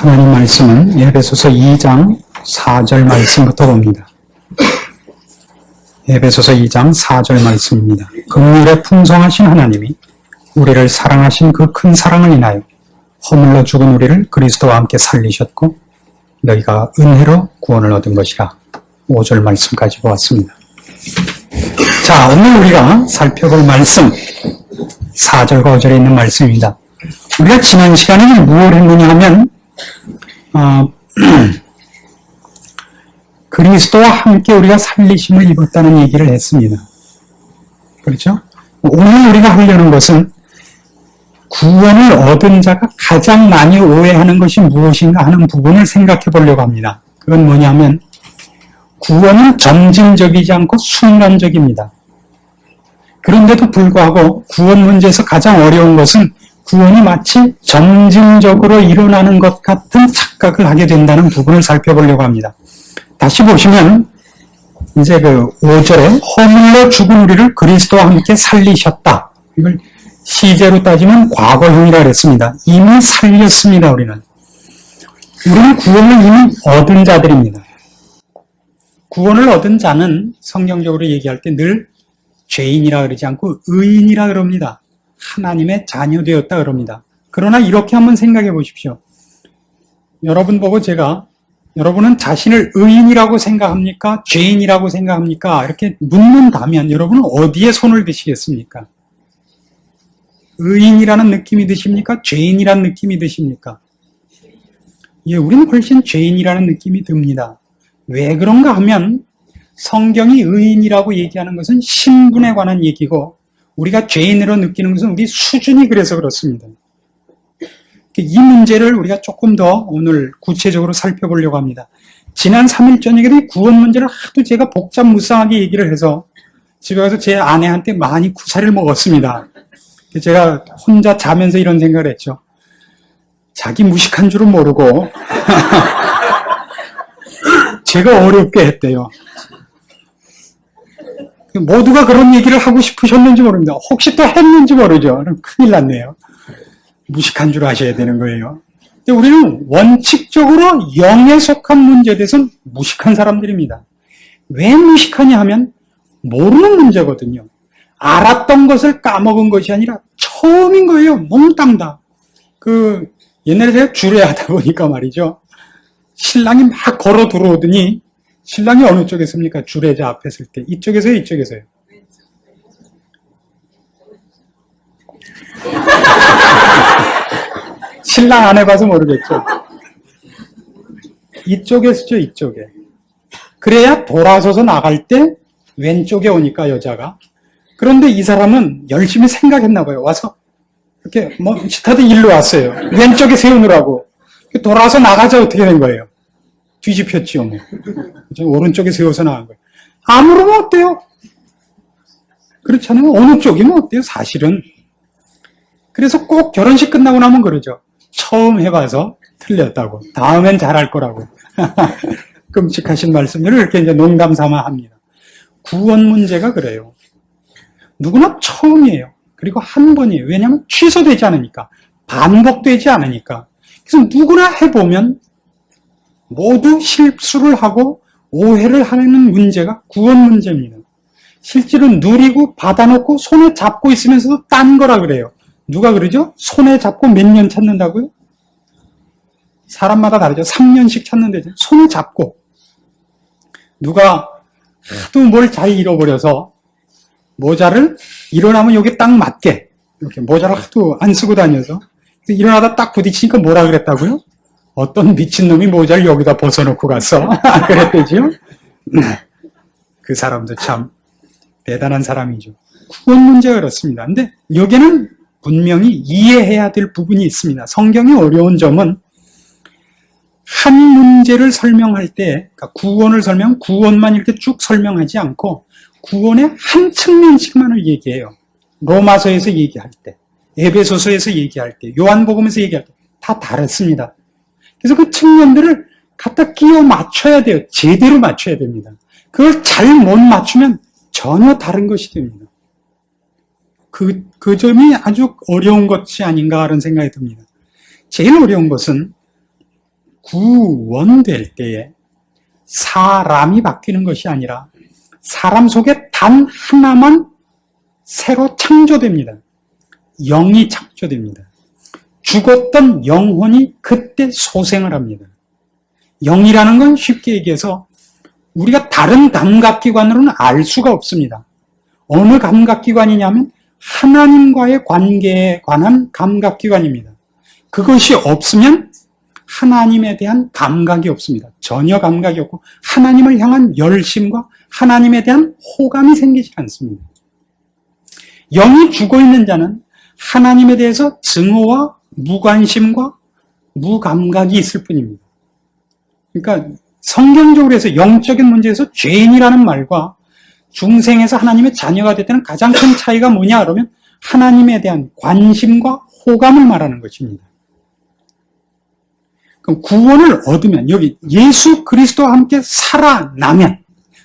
하나님 말씀은 에베소서 2장 4절 말씀부터 봅니다. 에베소서 2장 4절 말씀입니다. 긍휼에 풍성하신 하나님이 우리를 사랑하신 그 큰 사랑을 인하여 허물러 죽은 우리를 그리스도와 함께 살리셨고 너희가 은혜로 구원을 얻은 것이라. 5절 말씀까지 보았습니다. 자, 오늘 우리가 살펴볼 말씀 4절과 5절에 있는 말씀입니다. 우리가 지난 시간에는 무엇을 했느냐 하면 그리스도와 함께 우리가 살리심을 입었다는 얘기를 했습니다. 그렇죠? 오늘 우리가 하려는 것은 구원을 얻은 자가 가장 많이 오해하는 것이 무엇인가 하는 부분을 생각해 보려고 합니다. 그건 뭐냐면 구원은 점진적이지 않고 순간적입니다. 그런데도 불구하고 구원 문제에서 가장 어려운 것은 구원이 마치 점진적으로 일어나는 것 같은 착각을 하게 된다는 부분을 살펴보려고 합니다. 다시 보시면 이제 그 5절에 허물러 죽은 우리를 그리스도와 함께 살리셨다. 이걸 시제로 따지면 과거형이라 그랬습니다. 이미 살렸습니다. 우리는 구원을 이미 얻은 자들입니다. 구원을 얻은 자는 성경적으로 얘기할 때 늘 죄인이라 그러지 않고 의인이라 그럽니다. 하나님의 자녀 되었다 그럽니다. 그러나 이렇게 한번 생각해 보십시오. 여러분 보고 제가 여러분은 자신을 의인이라고 생각합니까? 죄인이라고 생각합니까? 이렇게 묻는다면 여러분은 어디에 손을 드시겠습니까? 의인이라는 느낌이 드십니까? 죄인이라는 느낌이 드십니까? 예, 우리는 훨씬 죄인이라는 느낌이 듭니다. 왜 그런가 하면 성경이 의인이라고 얘기하는 것은 신분에 관한 얘기고 우리가 죄인으로 느끼는 것은 우리 수준이 그래서 그렇습니다. 이 문제를 우리가 조금 더 오늘 구체적으로 살펴보려고 합니다. 지난 3일 저녁에 구원 문제를 하도 제가 복잡무쌍하게 얘기를 해서 집에 가서 제 아내한테 많이 구사를 먹었습니다. 제가 혼자 자면서 이런 생각을 했죠. 자기 무식한 줄은 모르고 제가 어렵게 했대요. 모두가 그런 얘기를 하고 싶으셨는지 모릅니다. 혹시 또 했는지 모르죠. 그럼 큰일 났네요. 무식한 줄 아셔야 되는 거예요. 근데 우리는 원칙적으로 영에 속한 문제에 대해서는 무식한 사람들입니다. 왜 무식하냐 하면 모르는 문제거든요. 알았던 것을 까먹은 것이 아니라 처음인 거예요. 몽땅 다. 옛날에 제가 주례하다 보니까 말이죠. 신랑이 막 걸어 들어오더니 신랑이 어느 쪽에 섭니까? 주례자 앞에 설 때. 이쪽에서요? 이쪽에서요? 신랑 안 해봐서 모르겠죠. 이쪽에 서죠, 이쪽에. 그래야 돌아서서 나갈 때 왼쪽에 오니까 여자가. 그런데 이 사람은 열심히 생각했나 봐요. 와서 이렇게 스타트 일로 왔어요. 왼쪽에 세우느라고. 돌아서 나가자 어떻게 된 거예요? 뒤집혔지요, 뭐. 오른쪽에 세워서 나간 거예요. 아무러면 어때요? 그렇잖아요. 어느 쪽이면 어때요? 사실은. 그래서 꼭 결혼식 끝나고 나면 그러죠. 처음 해봐서 틀렸다고. 다음엔 잘할 거라고. 끔찍하신 말씀들을 이렇게 이제 농담 삼아 합니다. 구원 문제가 그래요. 누구나 처음이에요. 그리고 한 번이에요. 왜냐하면 취소되지 않으니까. 반복되지 않으니까. 그래서 누구나 해보면 모두 실수를 하고 오해를 하는 문제가 구원 문제입니다. 실제로 누리고 받아놓고 손에 잡고 있으면서도 딴 거라 그래요. 누가 그러죠? 손에 잡고 몇 년 찾는다고요? 사람마다 다르죠. 3년씩 찾는데 손에 잡고 누가 하도 뭘 잘 잃어버려서 모자를 일어나면 여기 딱 맞게 이렇게 모자를 하도 안 쓰고 다녀서 일어나다 딱 부딪히니까 뭐라 그랬다고요? 어떤 미친놈이 모자를 여기다 벗어놓고 갔어. 그랬대지요? 그 사람도 참 대단한 사람이죠. 구원 문제가 그렇습니다. 근데 여기는 분명히 이해해야 될 부분이 있습니다. 성경의 어려운 점은 한 문제를 설명할 때, 그러니까 구원만 이렇게 쭉 설명하지 않고 구원의 한 측면씩만을 얘기해요. 로마서에서 얘기할 때, 에베소서에서 얘기할 때, 요한복음에서 얘기할 때 다 다릅니다. 그래서 그 측면들을 갖다 끼워 맞춰야 돼요. 제대로 맞춰야 됩니다. 그걸 잘 못 맞추면 전혀 다른 것이 됩니다. 그 점이 아주 어려운 것이 아닌가 하는 생각이 듭니다. 제일 어려운 것은 구원될 때에 사람이 바뀌는 것이 아니라 사람 속에 단 하나만 새로 창조됩니다. 영이 창조됩니다. 죽었던 영혼이 그때 소생을 합니다. 영이라는 건 쉽게 얘기해서 우리가 다른 감각기관으로는 알 수가 없습니다. 어느 감각기관이냐면 하나님과의 관계에 관한 감각기관입니다. 그것이 없으면 하나님에 대한 감각이 없습니다. 전혀 감각이 없고 하나님을 향한 열심과 하나님에 대한 호감이 생기지 않습니다. 영이 죽어있는 자는 하나님에 대해서 증오와 무관심과 무감각이 있을 뿐입니다. 그러니까 성경적으로 해서 영적인 문제에서 죄인이라는 말과 중생에서 하나님의 자녀가 됐다는 가장 큰 차이가 뭐냐 그러면 하나님에 대한 관심과 호감을 말하는 것입니다. 그럼 구원을 얻으면 여기 예수 그리스도와 함께 살아나면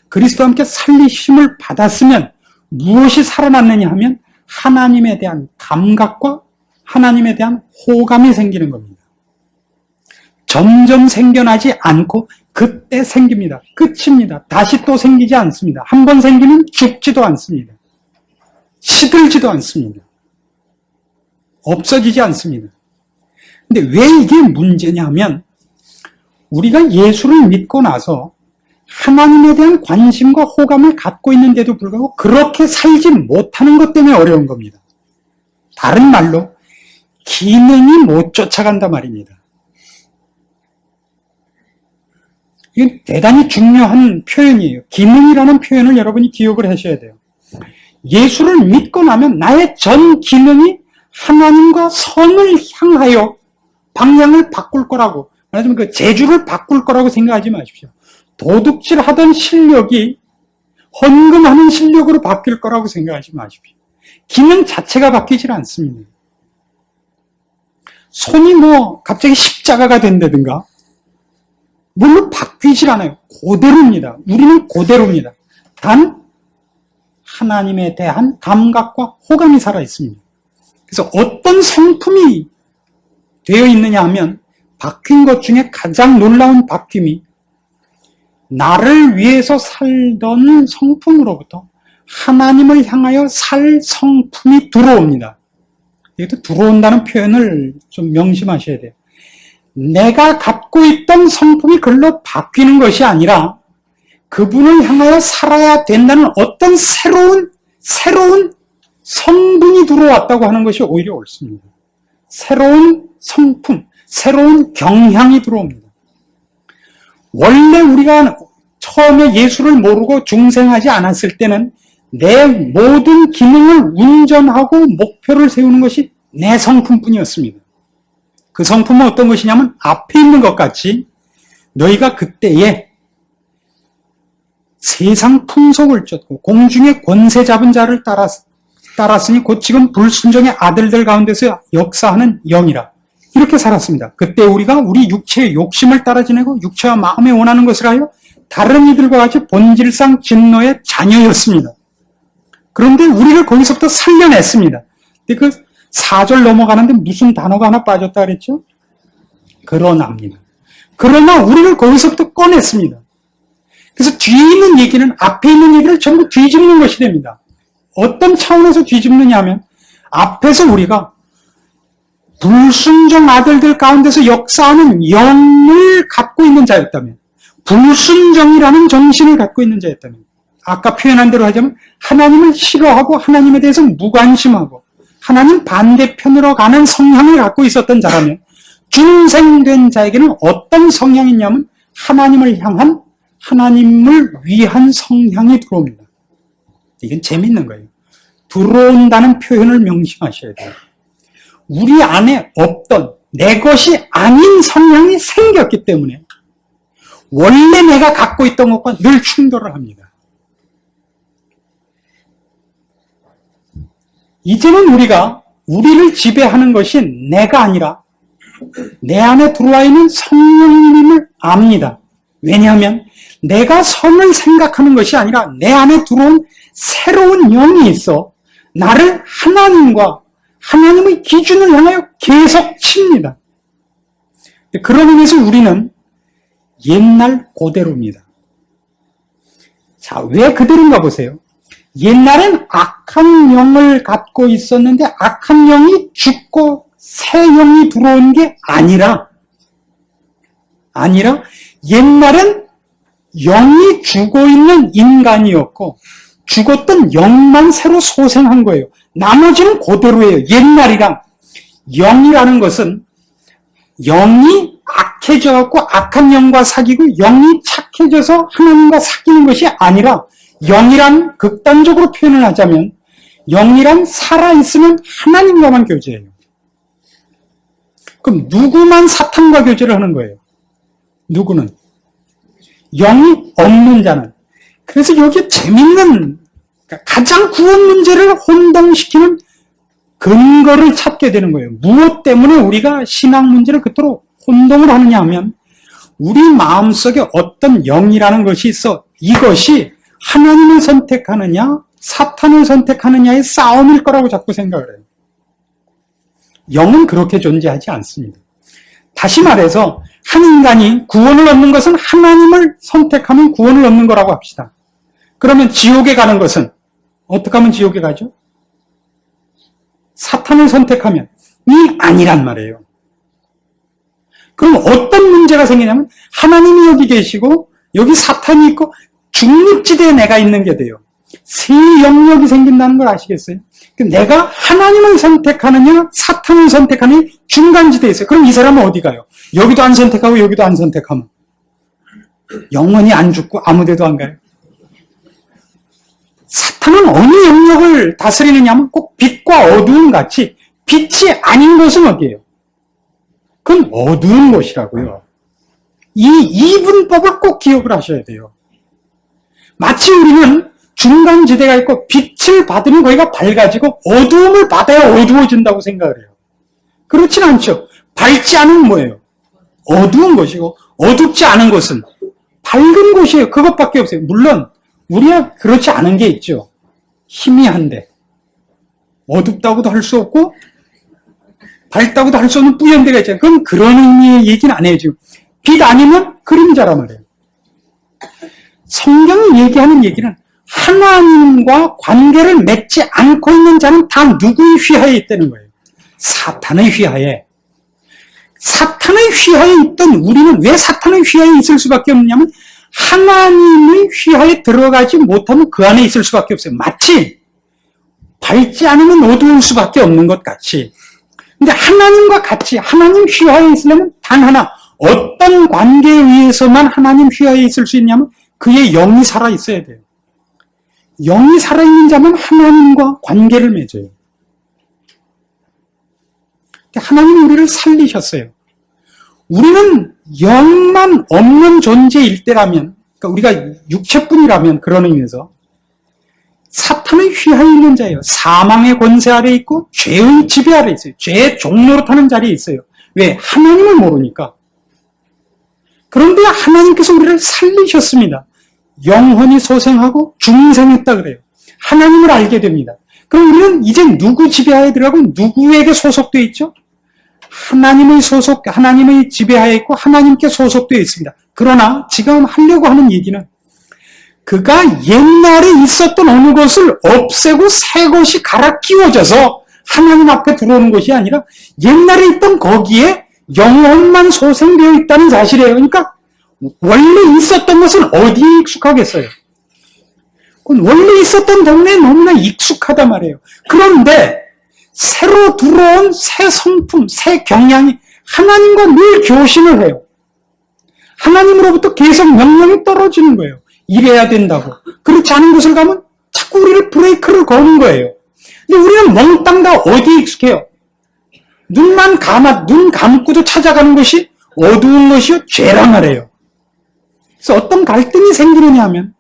그리스도와 함께 살리심을 받았으면 무엇이 살아났느냐 하면 하나님에 대한 감각과 하나님에 대한 호감이 생기는 겁니다. 점점 생겨나지 않고 그때 생깁니다. 끝입니다. 다시 또 생기지 않습니다. 한 번 생기면 죽지도 않습니다. 시들지도 않습니다. 없어지지 않습니다. 근데 왜 이게 문제냐면 우리가 예수를 믿고 나서 하나님에 대한 관심과 호감을 갖고 있는데도 불구하고 그렇게 살지 못하는 것 때문에 어려운 겁니다. 다른 말로 기능이 못 쫓아간다 말입니다. 이건 대단히 중요한 표현이에요. 기능이라는 표현을 여러분이 기억을 하셔야 돼요. 예수를 믿고 나면 나의 전 기능이 하나님과 선을 향하여 방향을 바꿀 거라고, 말하자면 그 재주를 바꿀 거라고 생각하지 마십시오. 도둑질 하던 실력이 헌금하는 실력으로 바뀔 거라고 생각하지 마십시오. 기능 자체가 바뀌질 않습니다. 손이 갑자기 십자가가 된다든가, 물론 바뀌질 않아요. 그대로입니다. 우리는 그대로입니다. 단, 하나님에 대한 감각과 호감이 살아있습니다. 그래서 어떤 성품이 되어 있느냐 하면, 바뀐 것 중에 가장 놀라운 바뀜이 나를 위해서 살던 성품으로부터 하나님을 향하여 살 성품이 들어옵니다. 이것도 들어온다는 표현을 좀 명심하셔야 돼요. 내가 갖고 있던 성품이 글로 바뀌는 것이 아니라 그분을 향하여 살아야 된다는 어떤 새로운 성분이 들어왔다고 하는 것이 오히려 옳습니다. 새로운 성품, 새로운 경향이 들어옵니다. 원래 우리가 처음에 예수를 모르고 중생하지 않았을 때는 내 모든 기능을 운전하고 목표를 세우는 것이 내 성품뿐이었습니다. 그 성품은 어떤 것이냐면 앞에 있는 것 같이 너희가 그때에 세상 풍속을 쫓고 공중의 권세 잡은 자를 따랐으니 곧 지금 불순종의 아들들 가운데서 역사하는 영이라. 이렇게 살았습니다. 그때 우리가 우리 육체의 욕심을 따라 지내고 육체와 마음에 원하는 것을 하여 다른 이들과 같이 본질상 진노의 자녀였습니다. 그런데 우리를 거기서부터 살려냈습니다. 그 4절 넘어가는데 무슨 단어가 하나 빠졌다 그랬죠? 그러나입니다. 그러나 우리를 거기서부터 꺼냈습니다. 그래서 뒤에 있는 얘기는 앞에 있는 얘기를 전부 뒤집는 것이 됩니다. 어떤 차원에서 뒤집느냐 하면 앞에서 우리가 불순종 아들들 가운데서 역사하는 영을 갖고 있는 자였다면, 불순종이라는 정신을 갖고 있는 자였다면, 아까 표현한 대로 하자면 하나님을 싫어하고 하나님에 대해서 무관심하고 하나님 반대편으로 가는 성향을 갖고 있었던 자라면 중생된 자에게는 어떤 성향이 있냐면 하나님을 향한, 하나님을 위한 성향이 들어옵니다. 이건 재밌는 거예요. 들어온다는 표현을 명심하셔야 돼요. 우리 안에 없던 내 것이 아닌 성향이 생겼기 때문에 원래 내가 갖고 있던 것과 늘 충돌을 합니다. 이제는 우리가 우리를 지배하는 것이 내가 아니라 내 안에 들어와 있는 성령님을 압니다. 왜냐하면 내가 선을 생각하는 것이 아니라 내 안에 들어온 새로운 영이 있어 나를 하나님과 하나님의 기준을 향하여 계속 칩니다. 그런 의미에서 우리는 옛날 그대로입니다. 자, 왜 그대로인가 보세요. 옛날엔 악한 영을 갖고 있었는데 악한 영이 죽고 새 영이 들어온 게 아니라 옛날엔 영이 죽어 있는 인간이었고 죽었던 영만 새로 소생한 거예요. 나머지는 그대로예요. 옛날이랑 영이라는 것은 영이 악해져갖고 악한 영과 사귀고 영이 착해져서 하나님과 사귀는 것이 아니라 영이란 극단적으로 표현을 하자면 영이란 살아있으면 하나님과만 교제해요. 그럼 누구만 사탄과 교제를 하는 거예요? 누구는? 영이 없는 자는. 그래서 여기 재밌는 가장 구원 문제를 혼동시키는 근거를 찾게 되는 거예요. 무엇 때문에 우리가 신앙 문제를 그토록 혼동을 하느냐 하면 우리 마음속에 어떤 영이라는 것이 있어. 이것이 하나님을 선택하느냐 사탄을 선택하느냐의 싸움일 거라고 자꾸 생각을 해요. 영은 그렇게 존재하지 않습니다. 다시 말해서 한 인간이 구원을 얻는 것은 하나님을 선택하면 구원을 얻는 거라고 합시다. 그러면 지옥에 가는 것은 어떻게 하면 지옥에 가죠? 사탄을 선택하면 이 아니란 말이에요. 그럼 어떤 문제가 생기냐면 하나님이 여기 계시고 여기 사탄이 있고 중립지대에 내가 있는 게 돼요. 세 영역이 생긴다는 걸 아시겠어요? 내가 하나님을 선택하느냐 사탄을 선택하느냐 중간지대에 있어요. 그럼 이 사람은 어디 가요? 여기도 안 선택하고 여기도 안 선택하면 영원히 안 죽고 아무 데도 안 가요. 사탄은 어느 영역을 다스리느냐 하면 꼭 빛과 어두움 같이 빛이 아닌 것은 어디예요? 그건 어두운 곳이라고요. 이 이분법을 꼭 기억을 하셔야 돼요. 마치 우리는 중간지대가 있고 빛을 받으면 거기가 밝아지고 어두움을 받아야 어두워진다고 생각을 해요. 그렇진 않죠. 밝지 않은 뭐예요? 어두운 것이고 어둡지 않은 것은 밝은 곳이에요. 그것밖에 없어요. 물론 우리가 그렇지 않은 게 있죠. 희미한데 어둡다고도 할 수 없고 밝다고도 할 수 없는 뿌연 데가 있잖아요. 그럼 그런 의미의 얘기는 안 해요. 지금 빛 아니면 그림자란 말이에요. 성경이 얘기하는 얘기는 하나님과 관계를 맺지 않고 있는 자는 다 누구의 휘하에 있다는 거예요? 사탄의 휘하에. 사탄의 휘하에 있던 우리는 왜 사탄의 휘하에 있을 수밖에 없느냐면 하나님의 휘하에 들어가지 못하면 그 안에 있을 수밖에 없어요. 마치 밝지 않으면 어두울 수밖에 없는 것 같이. 근데 하나님과 같이 하나님 휘하에 있으려면 단 하나 어떤 관계에 의해서만 하나님 휘하에 있을 수 있냐면 그의 영이 살아있어야 돼요. 영이 살아있는 자면 하나님과 관계를 맺어요. 하나님이 우리를 살리셨어요. 우리는 영만 없는 존재일 때라면, 그러니까 우리가 육체뿐이라면 그런 의미에서 사탄의 휘하에 있는 자예요. 사망의 권세 아래 있고 죄의 지배 아래 있어요. 죄의 종노릇하는 자리에 있어요. 왜? 하나님을 모르니까. 그런데 하나님께서 우리를 살리셨습니다. 영혼이 소생하고 중생했다 그래요. 하나님을 알게 됩니다. 그럼 우리는 이제 누구 지배하에 들어가고 누구에게 소속되어 있죠? 하나님의 지배하에 있고 하나님께 소속되어 있습니다. 그러나 지금 하려고 하는 얘기는 그가 옛날에 있었던 어느 것을 없애고 새 것이 갈아 끼워져서 하나님 앞에 들어오는 것이 아니라 옛날에 있던 거기에 영혼만 소생되어 있다는 사실이에요. 그러니까 원래 있었던 것은 어디에 익숙하겠어요? 그건 원래 있었던 동네에 너무나 익숙하단 말이에요. 그런데 새로 들어온 새 성품, 새 경향이 하나님과 늘 교신을 해요. 하나님으로부터 계속 명령이 떨어지는 거예요. 이래야 된다고. 그렇지 않은 곳을 가면 자꾸 우리를 브레이크를 거는 거예요. 근데 우리는 몽땅 다 어디에 익숙해요? 눈 감고도 찾아가는 것이 어두운 것이요 죄란 말이에요. 그래서 어떤 갈등이 생기느냐 하면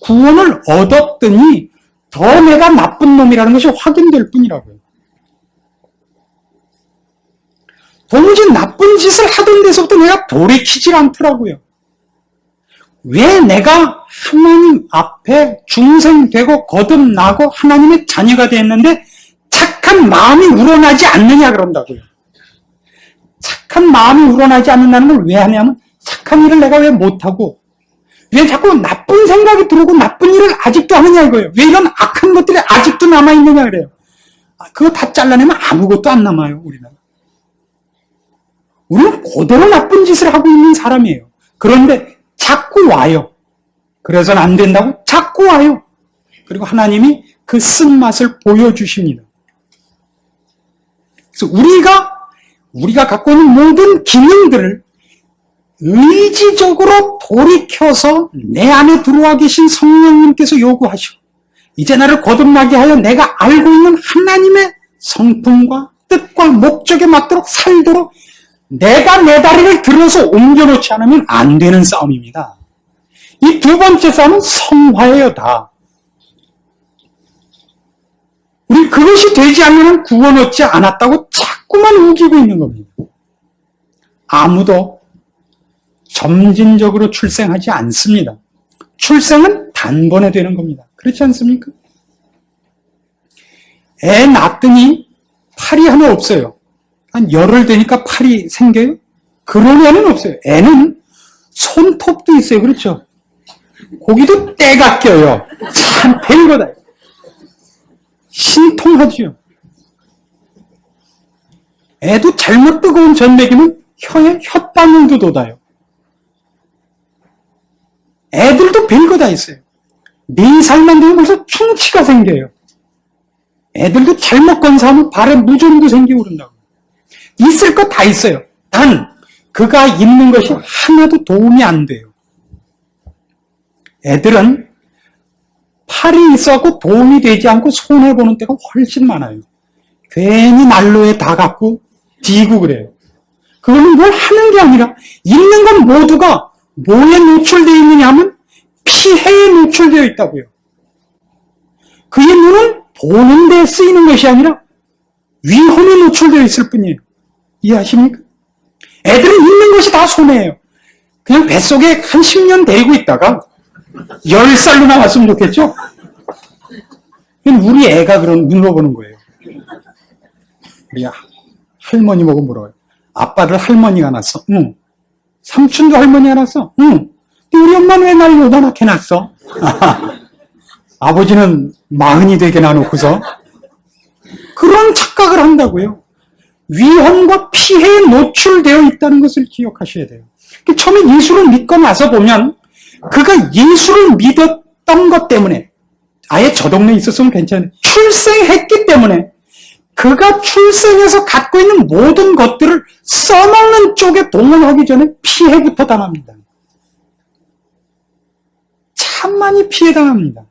구원을 얻었더니 더 내가 나쁜 놈이라는 것이 확인될 뿐이라고요. 도무지 나쁜 짓을 하던 데서부터 내가 돌이키질 않더라고요. 왜 내가 하나님 앞에 중생되고 거듭나고 하나님의 자녀가 됐는데 착한 마음이 우러나지 않느냐 그런다고요. 착한 마음이 우러나지 않는다는 걸 왜 하냐면 착한 일을 내가 왜 못하고 왜 자꾸 나쁜 생각이 들어오고 나쁜 일을 아직도 하느냐 이거예요. 왜 이런 악한 것들이 아직도 남아있느냐 그래요. 그거 다 잘라내면 아무것도 안 남아요. 우리는 그대로 나쁜 짓을 하고 있는 사람이에요. 그런데 자꾸 와요. 그래서는 안 된다고 자꾸 와요. 그리고 하나님이 그 쓴맛을 보여주십니다. 그래서 우리가 갖고 있는 모든 기능들을 의지적으로 돌이켜서 내 안에 들어와 계신 성령님께서 요구하시고 이제 나를 거듭나게 하여 내가 알고 있는 하나님의 성품과 뜻과 목적에 맞도록 살도록 내가 내 다리를 들어서 옮겨놓지 않으면 안 되는 싸움입니다. 이 두 번째 싸움은 성화예요. 다. 우리 그것이 되지 않으면 구원 얻지 않았다고 자꾸만 우기고 있는 겁니다. 아무도 점진적으로 출생하지 않습니다. 출생은 단번에 되는 겁니다. 그렇지 않습니까? 애 낳더니 팔이 하나 없어요. 한 열흘 되니까 팔이 생겨요? 그런 애는 없어요. 애는 손톱도 있어요. 그렇죠? 거기도 때가 껴요. 참 별거다. 신통하지요. 애도 잘못 뜨거운 전 먹이면 혀에 혓바늘도 돋아요. 애들도 별거 다 있어요. 4살만 되면 벌써 충치가 생겨요. 애들도 잘못 건사하면 발에 무좀도 생기고 그런다고. 있을 것 다 있어요. 단 그가 있는 것이 하나도 도움이 안 돼요. 애들은 팔이 있어갖고 도움이 되지 않고 손해보는 때가 훨씬 많아요. 괜히 난로에 다 갖고 뒤고 그래요. 그거는 뭘 하는 게 아니라 있는 건 모두가 뭐에 노출되어 있느냐 하면 피해에 노출되어 있다고요. 그의 눈은 보는 데 쓰이는 것이 아니라 위험에 노출되어 있을 뿐이에요. 이해하십니까? 애들은 있는 것이 다 손해예요. 그냥 뱃속에 한 10년 데리고 있다가 10살로 나왔으면 좋겠죠? 우리 애가 그런 물어보는 거예요. 우리 할머니 보고 물어요. 아빠를 할머니가 낳았어? 응. 삼촌도 할머니가 낳았어? 응. 우리 엄마는 왜 날 요단하게 낳았어? 아버지는 40이 되게 낳아놓고서 그런 착각을 한다고요. 위험과 피해에 노출되어 있다는 것을 기억하셔야 돼요. 처음에 예수를 믿고 나서 보면 그가 예수를 믿었던 것 때문에 아예 저 동네에 있었으면 괜찮아요. 출생했기 때문에 그가 출생해서 갖고 있는 모든 것들을 써먹는 쪽에 동원하기 전에 피해부터 당합니다. 참 많이 피해당합니다.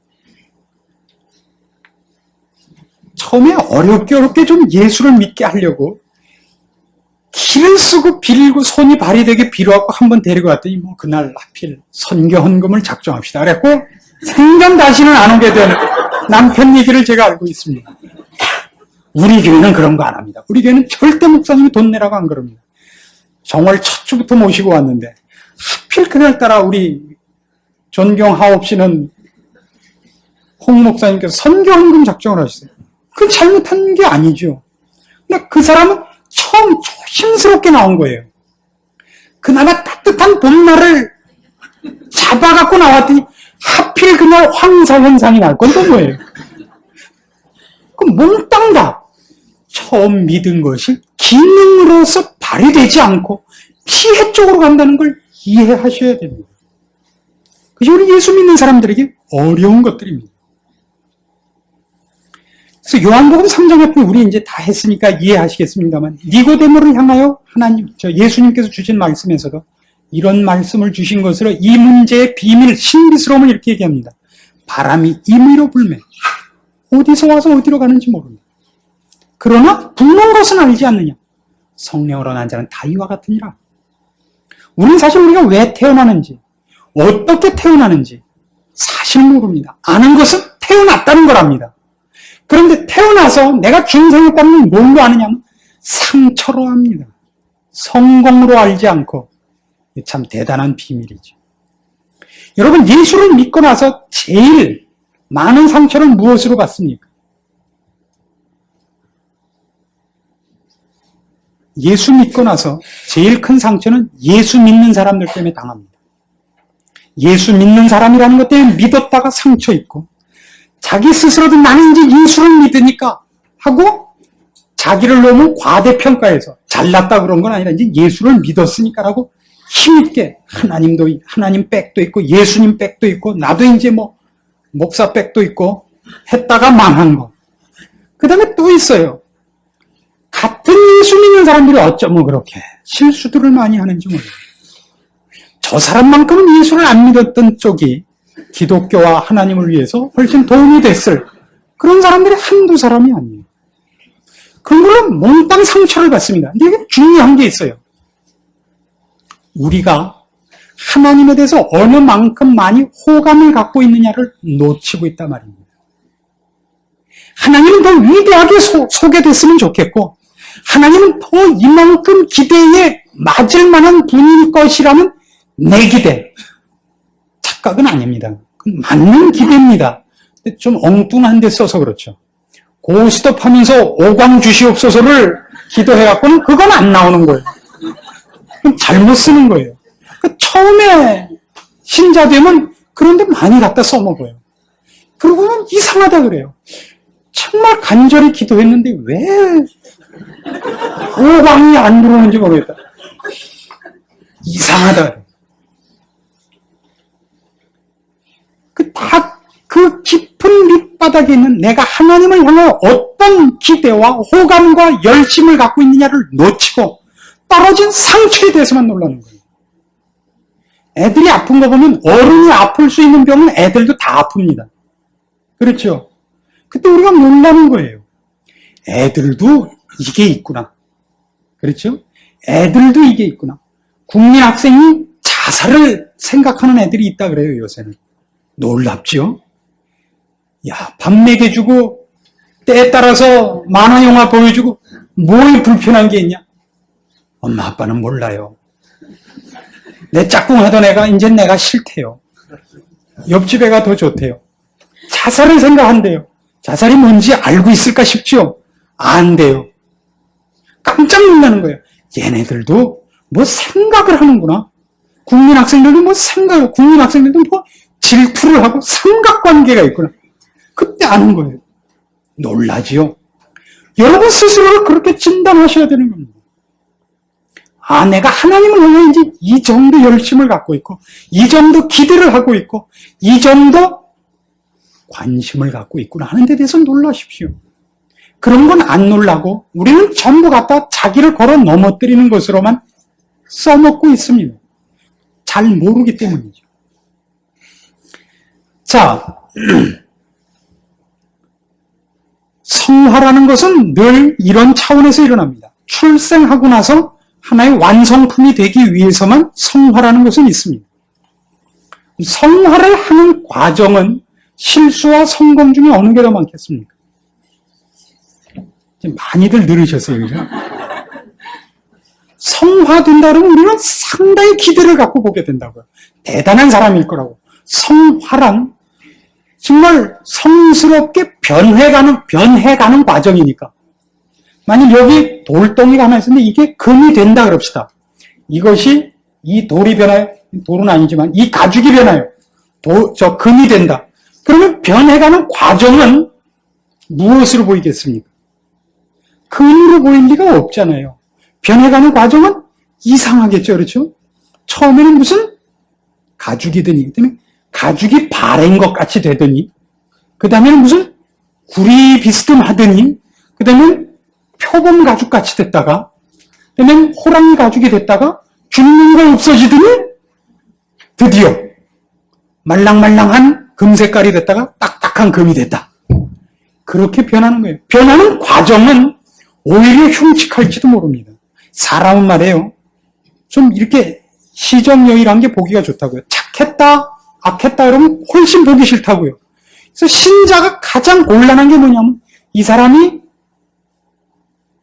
처음에 어렵게 좀 예수를 믿게 하려고 길을 쓰고 빌고 손이 발이 되게 빌어갖고 한번 데리고 왔더니 그날 하필 선교 헌금을 작정합시다. 그랬고 생전 다시는 안 오게 된 남편 얘기를 제가 알고 있습니다. 우리 교회는 그런 거 안 합니다. 우리 교회는 절대 목사님이 돈 내라고 안 그럽니다. 정월 첫 주부터 모시고 왔는데 하필 그날따라 우리 존경하옵 씨는 홍 목사님께서 선교 헌금 작정을 하셨어요. 그건 잘못한 게 아니죠. 근데 그 사람은 처음 조심스럽게 나온 거예요. 그나마 따뜻한 봄날을 잡아갖고 나왔더니 하필 그날 황사 현상이 날 건 또 뭐예요? 그 몽땅 다 처음 믿은 것이 기능으로서 발휘되지 않고 피해 쪽으로 간다는 걸 이해하셔야 됩니다. 그게 우리 예수 믿는 사람들에게 어려운 것들입니다. 그래서 요한복음 3장 앞에 우리 이제 다 했으니까 이해하시겠습니다만 니고데모를 향하여 예수님께서 주신 말씀에서도 이런 말씀을 주신 것으로 이 문제의 비밀, 신비스러움을 이렇게 얘기합니다. 바람이 임의로 불매 어디서 와서 어디로 가는지 모른다. 그러나 부는 것은 알지 않느냐. 성령으로 난 자는 다 이와 같으니라. 우리는 사실 우리가 왜 태어나는지 어떻게 태어나는지 사실 모릅니다. 아는 것은 태어났다는 걸 압니다. 그런데 태어나서 내가 중생을 받는 뭘로 아느냐면 상처로 압니다. 성공으로 알지 않고 참 대단한 비밀이죠. 여러분 예수를 믿고 나서 제일 많은 상처를 무엇으로 받습니까? 예수 믿고 나서 제일 큰 상처는 예수 믿는 사람들 때문에 당합니다. 예수 믿는 사람이라는 것 때문에 믿었다가 상처 있고, 자기 스스로도 나는 이제 예수를 믿으니까 하고 자기를 너무 과대평가해서 잘났다 그런 건 아니라 이제 예수를 믿었으니까라고 힘있게 하나님 백도 있고 예수님 백도 있고 나도 이제 뭐 목사 백도 있고 했다가 망한 거. 그 다음에 또 있어요. 같은 예수 믿는 사람들이 어쩌면 그렇게 실수들을 많이 하는지 모르겠어요. 저 사람만큼은 예수를 안 믿었던 쪽이 기독교와 하나님을 위해서 훨씬 도움이 됐을 그런 사람들이 한두 사람이 아니에요. 그런 걸로 몽땅 상처를 받습니다. 근데 이게 중요한 게 있어요. 우리가 하나님에 대해서 어느 만큼 많이 호감을 갖고 있느냐를 놓치고 있단 말입니다. 하나님은 더 위대하게 소개됐으면 좋겠고, 하나님은 더 이만큼 기대에 맞을 만한 분일 것이라는 내 기대. 착각은 아닙니다. 그건 맞는 기대입니다. 좀 엉뚱한 데 써서 그렇죠. 고스톱하면서 오광 주시옵소서를 기도해갖고는 그건 안 나오는 거예요. 잘못 쓰는 거예요. 처음에 신자 되면 그런데 많이 갖다 써먹어요. 그러고는 이상하다 그래요. 정말 간절히 기도했는데 왜 오광이 안 들어오는지 모르겠다. 이상하다. 그 깊은 밑바닥에 있는 내가 하나님을 향하여 어떤 기대와 호감과 열심을 갖고 있느냐를 놓치고 떨어진 상처에 대해서만 놀라는 거예요. 애들이 아픈 거 보면 어른이 아플 수 있는 병은 애들도 다 아픕니다. 그렇죠? 그때 우리가 놀라는 거예요. 애들도 이게 있구나. 그렇죠? 애들도 이게 있구나. 국민 학생이 자살을 생각하는 애들이 있다 그래요, 요새는. 놀랍죠? 야, 밥 먹여주고, 때에 따라서 만화 영화 보여주고, 뭘 불편한 게 있냐? 엄마, 아빠는 몰라요. 내 짝꿍하던 애가 이제 내가 싫대요. 옆집 애가 더 좋대요. 자살을 생각한대요. 자살이 뭔지 알고 있을까 싶죠? 안 돼요. 깜짝 놀라는 거예요. 얘네들도 뭐 생각을 하는구나. 국민학생들도 국민학생들도 뭐 질투를 하고 삼각관계가 있구나. 그때 아는 거예요. 놀라지요? 여러분 스스로를 그렇게 진단하셔야 되는 겁니다. 아, 내가 하나님을 향해 이제 이 정도 열심을 갖고 있고, 이 정도 기대를 하고 있고, 이 정도 관심을 갖고 있구나 하는 데 대해서 놀라십시오. 그런 건 안 놀라고 우리는 전부 갖다 자기를 걸어 넘어뜨리는 것으로만 써먹고 있습니다. 잘 모르기 때문이죠. 자, 성화라는 것은 늘 이런 차원에서 일어납니다. 출생하고 나서 하나의 완성품이 되기 위해서만 성화라는 것은 있습니다. 성화를 하는 과정은 실수와 성공 중에 어느 게 더 많겠습니까? 많이들 들으셨어요, 그죠? 성화된다 그러면 우리는 상당히 기대를 갖고 보게 된다고요. 대단한 사람일 거라고. 성화란 정말 성스럽게 변해가는 과정이니까. 만약 여기 돌덩이가 하나 있었는데 이게 금이 된다 그럽시다. 이것이 이 돌이 변해요. 돌은 아니지만 이 가죽이 변해요. 금이 된다. 그러면 변해가는 과정은 무엇으로 보이겠습니까? 금으로 보일 리가 없잖아요. 변해가는 과정은 이상하겠죠, 그렇죠? 처음에는 무슨 가죽이 되니, 그다음에 가죽이 바랜 것 같이 되더니, 그 다음에는 무슨 구리 비스듬하더니, 그 다음에 표범 가죽 같이 됐다가, 그 다음에 호랑이 가죽이 됐다가, 죽는 거 없어지더니, 드디어 말랑말랑한 금 색깔이 됐다가 딱딱한 금이 됐다. 그렇게 변하는 거예요. 변하는 과정은 오히려 흉측할지도 모릅니다. 사람은 말이에요. 좀 이렇게 시정여일한 게 보기가 좋다고요. 착했다, 악했다 그러면 훨씬 보기 싫다고요. 그래서 신자가 가장 곤란한 게 뭐냐면 이 사람이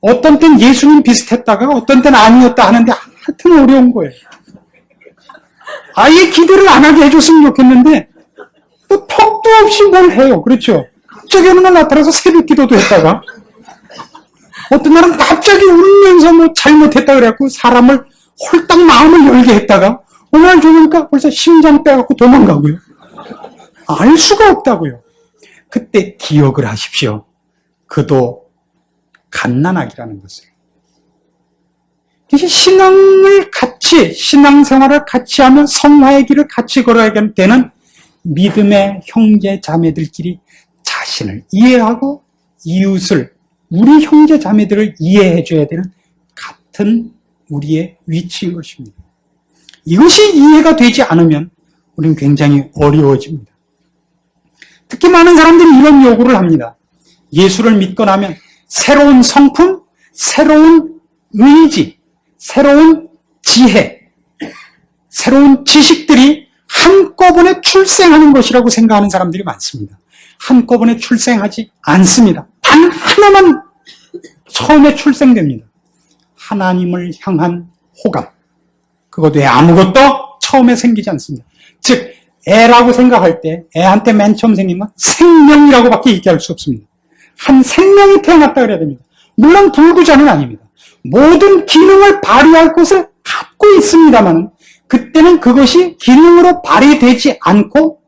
어떤 땐 예수님 비슷했다가 어떤 땐 아니었다 하는데 하여튼 어려운 거예요. 아예 기대를 안 하게 해줬으면 좋겠는데 또 턱도 없이 뭘 해요. 그렇죠? 갑자기 어느 날 나타나서 새벽 기도도 했다가 어떤 날은 갑자기 울면서 뭐 잘못했다 그래갖고 사람을 홀딱 마음을 열게 했다가 어느 날 죽으니까 벌써 심장 빼갖고 도망가고요. 알 수가 없다고요. 그때 기억을 하십시오. 그도 갓난아기라는 것을. 신앙을 같이, 신앙생활을 같이 하면 성화의 길을 같이 걸어야 되는 믿음의 형제 자매들끼리 자신을 이해하고 이웃을, 우리 형제 자매들을 이해해 줘야 되는 같은 우리의 위치인 것입니다. 이것이 이해가 되지 않으면 우리는 굉장히 어려워집니다. 특히 많은 사람들이 이런 요구를 합니다. 예수를 믿고 나면 새로운 성품, 새로운 의지, 새로운 지혜, 새로운 지식들이 한꺼번에 출생하는 것이라고 생각하는 사람들이 많습니다. 한꺼번에 출생하지 않습니다. 단 하나만 처음에 출생됩니다. 하나님을 향한 호감. 그것 외에 아무것도 처음에 생기지 않습니다. 즉, 애라고 생각할 때 애한테 맨 처음 생긴 건 생명이라고밖에 얘기할 수 없습니다. 한 생명이 태어났다 그래야 됩니다. 물론 불구자는 아닙니다. 모든 기능을 발휘할 것을 갖고 있습니다만 그때는 그것이 기능으로 발휘되지 않고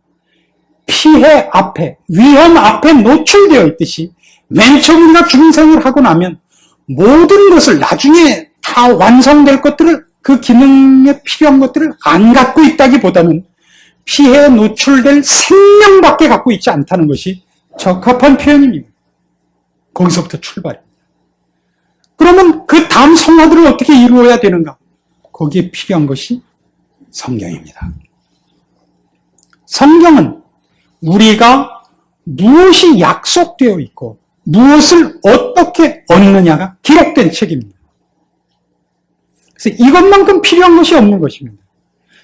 피해 앞에, 위험 앞에 노출되어 있듯이 맨 처음 우리가 중생을 하고 나면 모든 것을 나중에 다 완성될 것들을, 그 기능에 필요한 것들을 안 갖고 있다기보다는 피해에 노출될 생명밖에 갖고 있지 않다는 것이 적합한 표현입니다. 거기서부터 출발입니다. 그러면 그 다음 성화들을 어떻게 이루어야 되는가? 거기에 필요한 것이 성경입니다. 성경은 우리가 무엇이 약속되어 있고 무엇을 어떻게 얻느냐가 기록된 책입니다. 그래서 이것만큼 필요한 것이 없는 것입니다.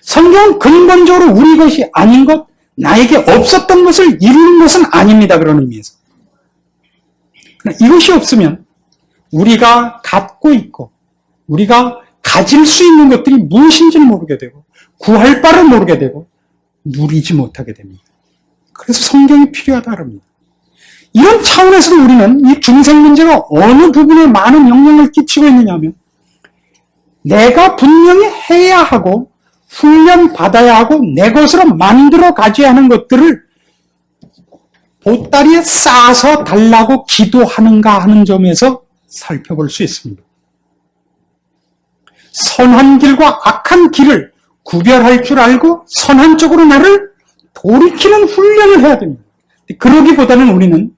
성경은 근본적으로 우리 것이 아닌 것, 나에게 없었던 것을 이루는 것은 아닙니다. 그런 의미에서. 그러나 이것이 없으면 우리가 갖고 있고 우리가 가질 수 있는 것들이 무엇인지를 모르게 되고 구할 바를 모르게 되고 누리지 못하게 됩니다. 그래서 성경이 필요하다 그럽니다. 이런 차원에서도 우리는 이 중생 문제가 어느 부분에 많은 영향을 끼치고 있느냐 하면 내가 분명히 해야 하고 훈련 받아야 하고 내 것으로 만들어 가져야 하는 것들을 보따리에 싸서 달라고 기도하는가 하는 점에서 살펴볼 수 있습니다. 선한 길과 악한 길을 구별할 줄 알고 선한 쪽으로 나를 돌이키는 훈련을 해야 됩니다. 그러기보다는 우리는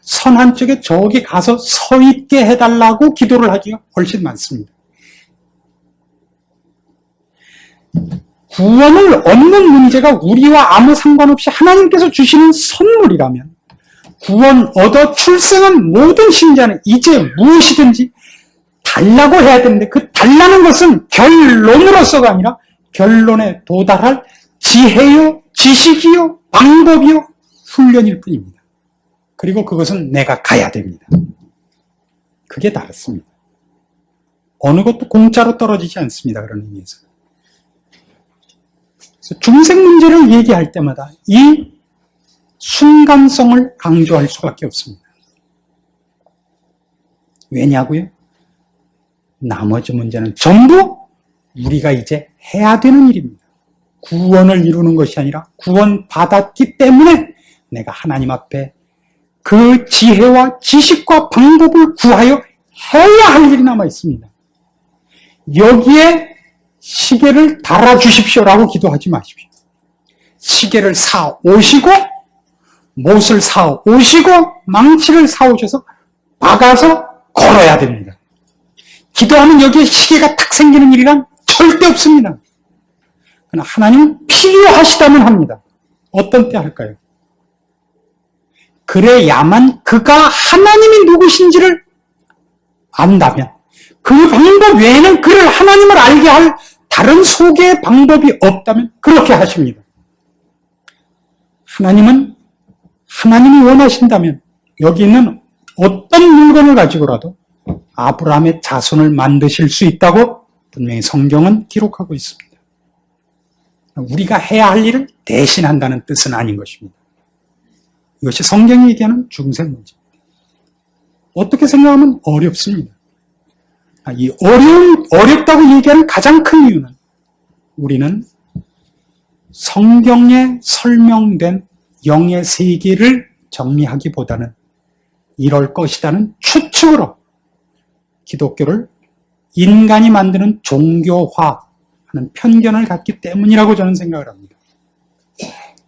선한 쪽에 저기 가서 서 있게 해달라고 기도를 하기가 훨씬 많습니다. 구원을 얻는 문제가 우리와 아무 상관없이 하나님께서 주시는 선물이라면 구원 얻어 출생한 모든 신자는 이제 무엇이든지 달라고 해야 되는데 그 달라는 것은 결론으로서가 아니라 결론에 도달할 지혜요, 지식이요, 방법이요, 훈련일 뿐입니다. 그리고 그것은 내가 가야 됩니다. 그게 다릅니다. 어느 것도 공짜로 떨어지지 않습니다. 그런 의미에서. 중생 문제를 얘기할 때마다 이 순간성을 강조할 수밖에 없습니다. 왜냐고요? 나머지 문제는 전부 우리가 이제 해야 되는 일입니다. 구원을 이루는 것이 아니라 구원 받았기 때문에 내가 하나님 앞에 그 지혜와 지식과 방법을 구하여 해야 할 일이 남아 있습니다. 여기에 시계를 달아주십시오라고 기도하지 마십시오. 시계를 사 오시고 못을 사 오시고 망치를 사 오셔서 박아서 걸어야 됩니다. 기도하면 여기에 시계가 탁 생기는 일이란 절대 없습니다. 그러나 하나님은 필요하시다면 합니다. 어떤 때 할까요? 그래야만 그가 하나님이 누구신지를 안다면 그 방법 외에는 그를 하나님을 알게 할 다른 소개의 방법이 없다면 그렇게 하십니다. 하나님은 하나님이 원하신다면 여기 있는 어떤 물건을 가지고라도 아브라함의 자손을 만드실 수 있다고 분명히 성경은 기록하고 있습니다. 우리가 해야 할 일을 대신한다는 뜻은 아닌 것입니다. 이것이 성경이 얘기하는 중생 문제입니다. 어떻게 생각하면 어렵습니다. 이 어렵다고 얘기하는 가장 큰 이유는 우리는 성경에 설명된 영의 세계를 정리하기보다는 이럴 것이라는 추측으로 기독교를 인간이 만드는 종교화하는 편견을 갖기 때문이라고 저는 생각을 합니다.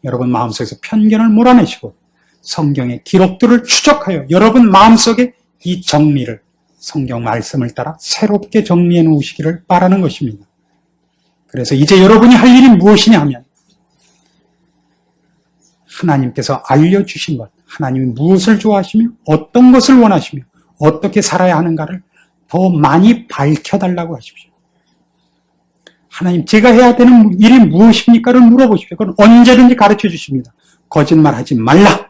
여러분 마음속에서 편견을 몰아내시고 성경의 기록들을 추적하여 여러분 마음속에 이 정리를 성경 말씀을 따라 새롭게 정리해 놓으시기를 바라는 것입니다. 그래서 이제 여러분이 할 일이 무엇이냐 하면 하나님께서 알려주신 것, 하나님이 무엇을 좋아하시며 어떤 것을 원하시며 어떻게 살아야 하는가를 더 많이 밝혀달라고 하십시오. 하나님, 제가 해야 되는 일이 무엇입니까를 물어보십시오. 그건 언제든지 가르쳐 주십니다. 거짓말하지 말라.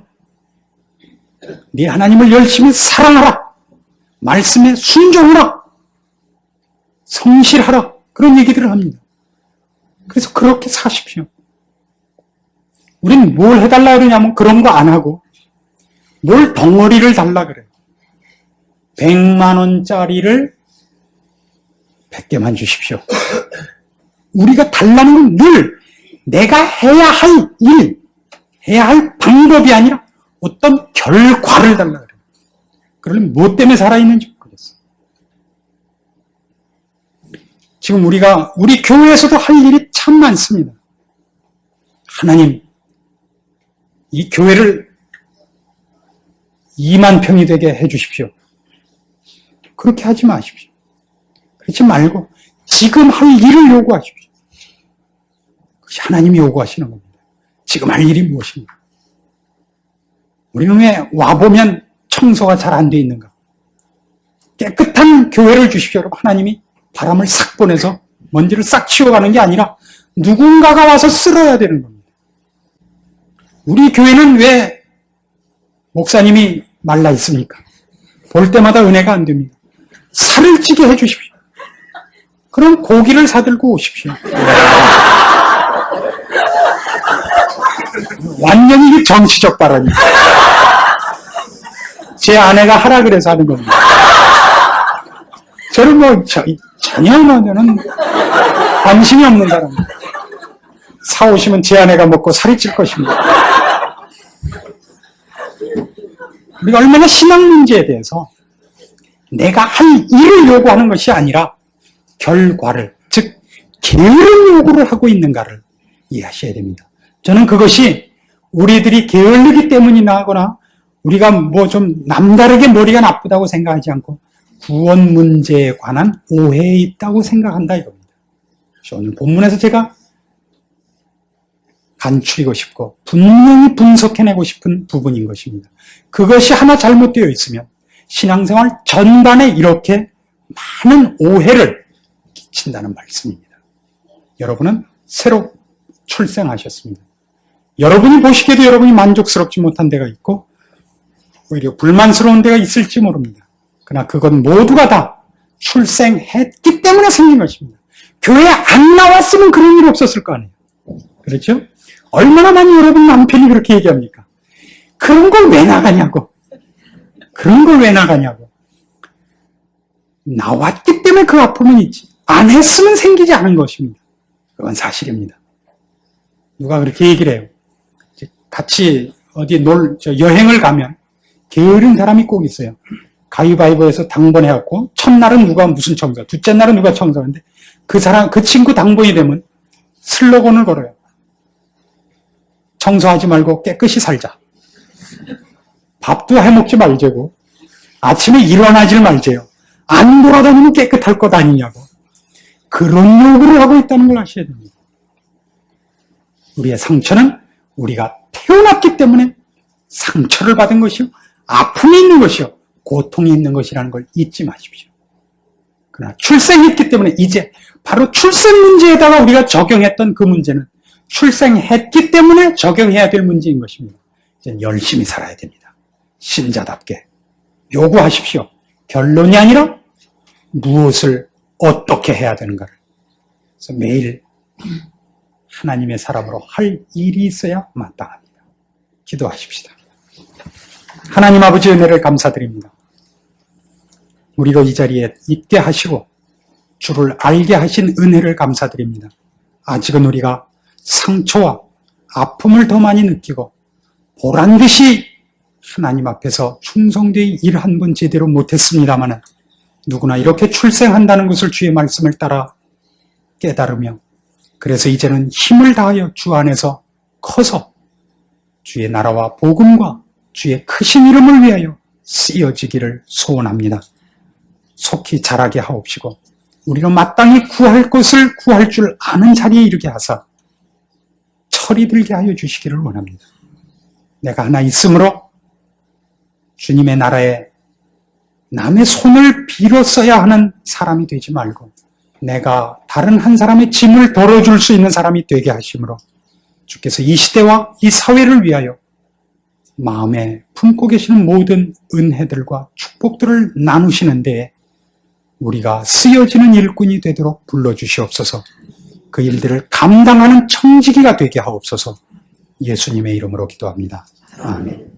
네 하나님을 열심히 사랑하라. 말씀에 순종하라. 성실하라. 그런 얘기들을 합니다. 그래서 그렇게 사십시오. 우린 뭘 해달라 그러냐면 그런 거 안 하고 뭘 덩어리를 달라 그래요. 100만 원짜리를 100개만 주십시오. 우리가 달라는 건 늘 내가 해야 할 일, 해야 할 방법이 아니라 어떤 결과를 달라 그래요. 그러면 뭐 때문에 살아있는지 모르겠어요. 지금 우리 교회에서도 할 일이 참 많습니다. 하나님, 이 교회를 2만 평이 되게 해주십시오. 그렇게 하지 마십시오. 그렇지 말고 지금 할 일을 요구하십시오. 그것이 하나님이 요구하시는 겁니다. 지금 할 일이 무엇인가? 우리는 왜 와보면 청소가 잘 안 돼 있는가? 깨끗한 교회를 주십시오. 여러분, 하나님이 바람을 싹 보내서 먼지를 싹 치워가는 게 아니라 누군가가 와서 쓸어야 되는 겁니다. 우리 교회는 왜 목사님이 말라 있습니까? 볼 때마다 은혜가 안 됩니다. 살을 찌게 해주십시오. 그럼 고기를 사들고 오십시오. 완전히 이게 정치적 발언이에요. 제 아내가 하라 그래서 하는 겁니다. 저는 전혀 저는 관심이 없는 사람입니다. 사오시면 제 아내가 먹고 살이 찔 것입니다. 우리가 얼마나 신앙 문제에 대해서 내가 할 일을 요구하는 것이 아니라 결과를, 즉 게으른 요구를 하고 있는가를 이해하셔야 됩니다. 저는 그것이 우리들이 게을르기 때문이나 하거나 우리가 뭐 좀 남다르게 머리가 나쁘다고 생각하지 않고 구원 문제에 관한 오해에 있다고 생각한다 이겁니다. 오늘 본문에서 제가 간추리고 싶고 분명히 분석해내고 싶은 부분인 것입니다. 그것이 하나 잘못되어 있으면 신앙생활 전반에 이렇게 많은 오해를 끼친다는 말씀입니다. 여러분은 새로 출생하셨습니다. 여러분이 보시기에도 여러분이 만족스럽지 못한 데가 있고 오히려 불만스러운 데가 있을지 모릅니다. 그러나 그건 모두가 다 출생했기 때문에 생긴 것입니다. 교회에 안 나왔으면 그런 일 없었을 거 아니에요. 그렇죠? 얼마나 많이 여러분 남편이 그렇게 얘기합니까? 그런 걸 왜 나가냐고. 그런 걸 왜 나가냐고. 나왔기 때문에 그 아픔은 있지. 안 했으면 생기지 않은 것입니다. 그건 사실입니다. 누가 그렇게 얘기를 해요. 같이 어디 여행을 가면 게으른 사람이 꼭 있어요. 가위바위보에서 당번해갖고 첫날은 누가 무슨 청소, 둘째 날은 누가 청소하는데 그 친구 당번이 되면 슬로건을 걸어요. 청소하지 말고 깨끗이 살자. 밥도 해먹지 말자고. 아침에 일어나질 말자요. 안 돌아다니면 깨끗할 것 아니냐고. 그런 요구를 하고 있다는 걸 아셔야 됩니다. 우리의 상처는 우리가 태어났기 때문에 상처를 받은 것이요. 아픔이 있는 것이요. 고통이 있는 것이라는 걸 잊지 마십시오. 그러나 출생했기 때문에 이제 바로 출생 문제에다가 우리가 적용했던 그 문제는 출생했기 때문에 적용해야 될 문제인 것입니다. 이제 열심히 살아야 됩니다. 신자답게 요구하십시오. 결론이 아니라 무엇을 어떻게 해야 되는가를. 그래서 매일 하나님의 사람으로 할 일이 있어야 마땅합니다. 기도하십시다. 하나님 아버지 은혜를 감사드립니다. 우리로 이 자리에 있게 하시고 주를 알게 하신 은혜를 감사드립니다. 아직은 우리가 상처와 아픔을 더 많이 느끼고 보란듯이 하나님 앞에서 충성되이 일 한 번 제대로 못했습니다마는 누구나 이렇게 출생한다는 것을 주의 말씀을 따라 깨달으며 그래서 이제는 힘을 다하여 주 안에서 커서 주의 나라와 복음과 주의 크신 이름을 위하여 쓰여지기를 소원합니다. 속히 자라게 하옵시고 우리가 마땅히 구할 것을 구할 줄 아는 자리에 이르게 하사 철이 들게 하여 주시기를 원합니다. 내가 하나 있으므로 주님의 나라에 남의 손을 빌어 써야 하는 사람이 되지 말고 내가 다른 한 사람의 짐을 덜어줄 수 있는 사람이 되게 하심으로 주께서 이 시대와 이 사회를 위하여 마음에 품고 계시는 모든 은혜들과 축복들을 나누시는 데에 우리가 쓰여지는 일꾼이 되도록 불러주시옵소서. 그 일들을 감당하는 청지기가 되게 하옵소서. 예수님의 이름으로 기도합니다. 아멘.